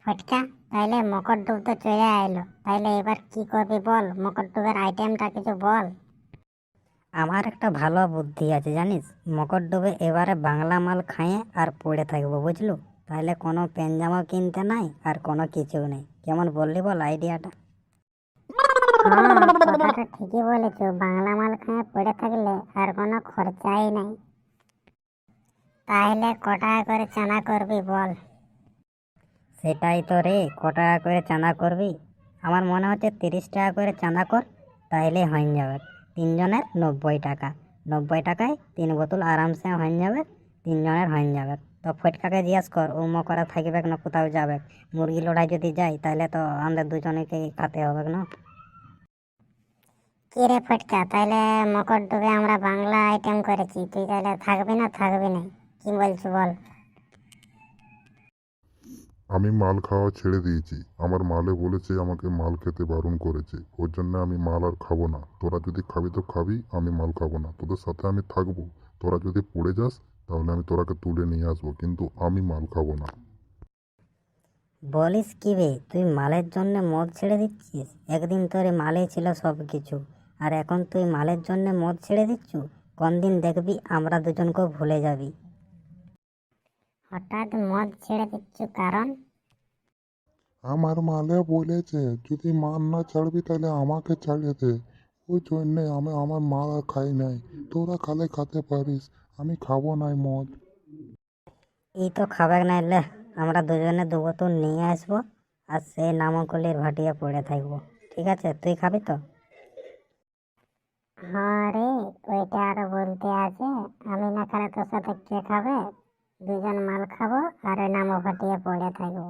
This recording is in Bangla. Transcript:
ফটকা, তাইলে মকর ডুব তো চলে আইলো, তাইলে এবার কি করবি বল, মকর ডুবের আইটেমটা কিছু বল। আমার একটা ভালো বুদ্ধি আছে জানিস, মকর ডুবে এবারে বাংলা মাল খাইয়ে আর পড়ে থাকবো বুঝলু। তাহলে কোনো প্যান জামা কিনতে নাই আর কোনো কিছু নেই। কেমন বললি বল আইডিয়াটা? হ্যাঁ, কথাটা ঠিকই বলেছো, বাংলা মাল খেয়ে পড়ে থাকলে আর কোনো খরচাই নাই। তাইলে ক টাকা করে চাঁদা করবি বল। সেটাই তো রে, ক টাকা করে চাঁদা করবি? আমার মনে হচ্ছে 30 টাকা করে চাঁদা কর, তাইলে হয়ে যাবে। 3 জনের 90 টাকা, 90 টাকায় 3 বোতল আরামসে হয়ে যাবে। 3 জনের হয়ে যাবে। তো ফটকাকে জিজ্ঞাস কর ও মকরা থাকবে না কোথাও যাবে। মুরগি লড়াই যদি যাই তাহলে তো আমাদের দুজনকে খাতে হবে না। কি রে ফটকা, তাইলে মকর ডুবে আমরা বাংলা আইটেম করেছি, তুই তাহলে থাকবি না থাকবি না, কি বলছো বল। আমি মাল খাওয়া ছেড়ে দিয়েছি। আমার মালে বলেছে আমাকে মাল খেতে বারণ করেছে, ওর জন্য আমি মাল আর খাবো না। তোরা যদি খাবি তো খাবি, আমি মাল খাবো না। তোদের সাথে আমি থাকবো, তোরা যদি পড়ে যাস তাহলে আমি তোরাকে তুলে নিয়ে আসবো, কিন্তু আমি মাল খাবো না। বলিস কি রে, তুই মালের জন্য মদ ছেড়ে দিচ্ছিস? একদিন তোর মালেই ছিল সব কিছু, আর এখন তুই মালের জন্য মদ ছেড়ে দিচ্ছু? কোন দিন দেখবি আমরা দুজনকেও ভুলে যাবি। হঠাৎ মদ ছেড়ে দিচ্ছ কারণ? আমার মালে বলেছে যদি মাল না ছাড়বি তাহলে আমাকে ছাড়িয়ে দে। ওই জন্যে আমি আমার মাল আর খাই নাই। তোরা খালে খেতে পারিস, আমি খাবো নাই মদ। এই তো খাবে না এলে আমরা দুজনে 2 বোতল নিয়ে আসবো, আর সেই নামকলির ভাটিয়া পড়ে থাকবো। ঠিক আছে, তুই খাবি তো? হ্যাঁ রে, ওইটা আরো বলতে আছে, আমি না খেলে তোর সাথে কে খাবে? দুজন মাল খাবো আর ওই নামও ফাটিয়ে পড়ে থাকবো।